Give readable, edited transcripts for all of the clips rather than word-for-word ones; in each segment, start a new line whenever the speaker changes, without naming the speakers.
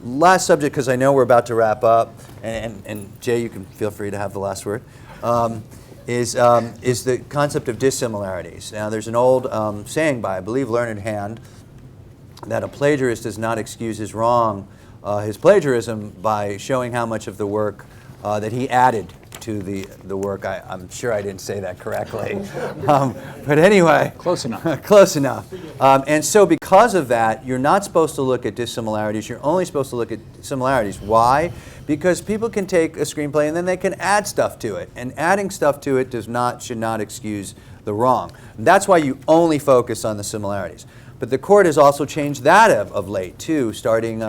last subject, because I know we're about to wrap up, and Jay, you can feel free to have the last word, is the concept of dissimilarities. Now, there's an old saying by, I believe, Learned Hand, that a plagiarist does not excuse his plagiarism by showing how much of the work that he added to the work. I'm sure I didn't say that correctly. But anyway.
Close enough.
Close enough. And so because of that, you're not supposed to look at dissimilarities. You're only supposed to look at similarities. Why? Because people can take a screenplay and then they can add stuff to it. And adding stuff to it should not excuse the wrong. And that's why you only focus on the similarities. But the court has also changed that of late, too, starting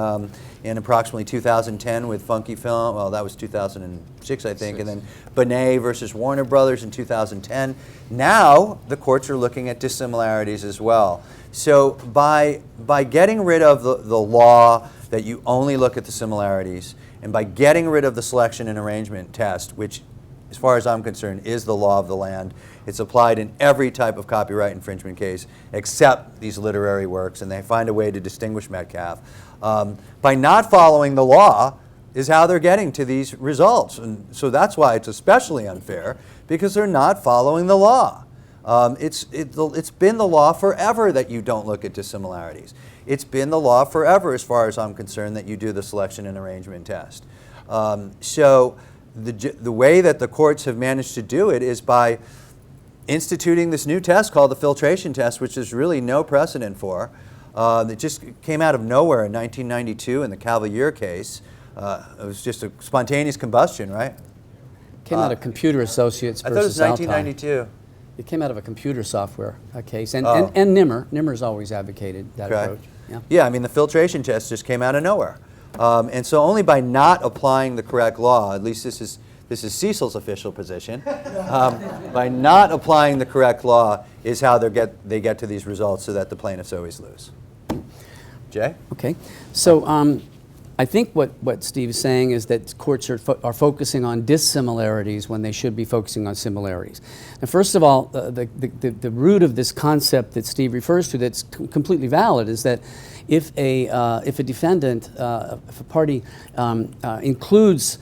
in approximately 2010 with Funky Film. Well, that was 2006, I think, and then Benay versus Warner Brothers in 2010. Now, the courts are looking at dissimilarities as well. So by getting rid of the law that you only look at the similarities, and by getting rid of the selection and arrangement test, which, as far as I'm concerned, is the law of the land. It's applied in every type of copyright infringement case except these literary works, and they find a way to distinguish Metcalfe. By not following the law is how they're getting to these results. And so that's why it's especially unfair, because they're not following the law. It's been the law forever that you don't look at dissimilarities. It's been the law forever, as far as I'm concerned, that you do the selection and arrangement test. So the way that the courts have managed to do it is by instituting this new test called the filtration test, which there's really no precedent for. It just came out of nowhere in 1992 in the Cavalier case. It was just a spontaneous combustion, right?
Came out of Computer Associates versus
I thought it was 1992.
It came out of a computer software case, and NIMR. NIMR's always advocated that approach.
Yeah, I mean, the filtration test just came out of nowhere. And so only by not applying the correct law, at least this is Cecil's official position, by not applying the correct law is how they get to these results, so that the plaintiffs always lose. Jay?
Okay. So I think what Steve is saying is that courts are focusing on dissimilarities when they should be focusing on similarities. And first of all, the root of this concept that Steve refers to that's completely valid is that if a defendant, if a party includes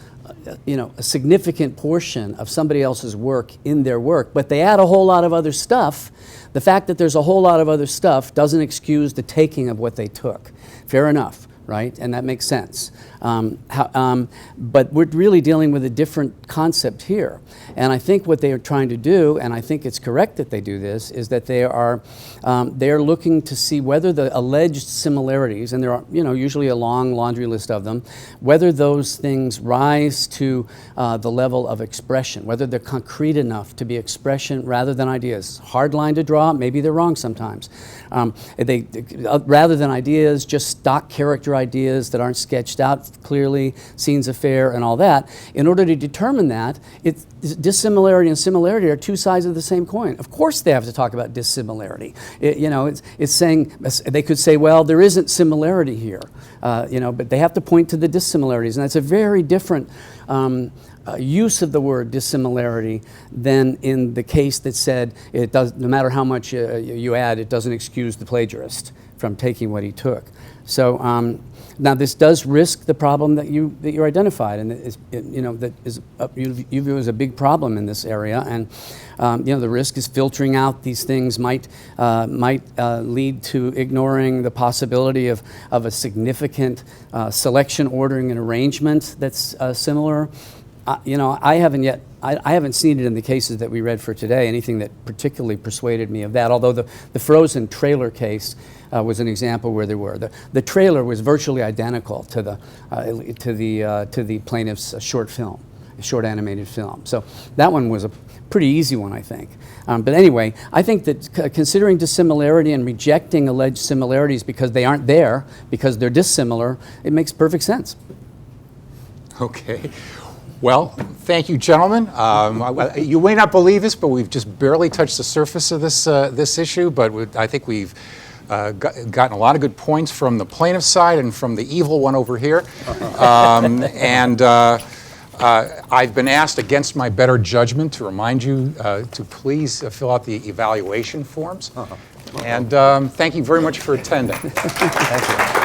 a significant portion of somebody else's work in their work, but they add a whole lot of other stuff, the fact that there's a whole lot of other stuff doesn't excuse the taking of what they took. Fair enough, right? And that makes sense. But we're really dealing with a different concept here. And I think what they are trying to do, and I think it's correct that they do this, is that they are looking to see whether the alleged similarities, and there are usually a long laundry list of them, whether those things rise to the level of expression, whether they're concrete enough to be expression rather than ideas. Hard line to draw, maybe they're wrong sometimes. Rather than ideas, just stock character ideas that aren't sketched out clearly, scenes of fare and all that. In order to determine that, dissimilarity and similarity are two sides of the same coin. Of course they have to talk about dissimilarity. It's saying, they could say, well, there isn't similarity here, but they have to point to the dissimilarities, and that's a very different use of the word dissimilarity than in the case that said no matter how much you add, it doesn't excuse the plagiarist from taking what he took. So now this does risk the problem that you identified, and you view as a big problem in this area. And the risk is filtering out these things might lead to ignoring the possibility of a significant selection, ordering, and arrangement that's similar. I haven't seen it in the cases that we read for today, anything that particularly persuaded me of that, although the Frozen trailer case was an example where there were. The trailer was virtually identical to the plaintiff's short film, short animated film. So that one was a pretty easy one, I think. But anyway, I think that considering dissimilarity and rejecting alleged similarities because they aren't there, because they're dissimilar, it makes perfect sense.
Okay. Well, thank you, gentlemen. You may not believe this, but we've just barely touched the surface of this issue. But I think we've gotten a lot of good points from the plaintiff's side and from the evil one over here. I've been asked, against my better judgment, to remind you to please fill out the evaluation forms. And thank you very much for attending.
Thank you.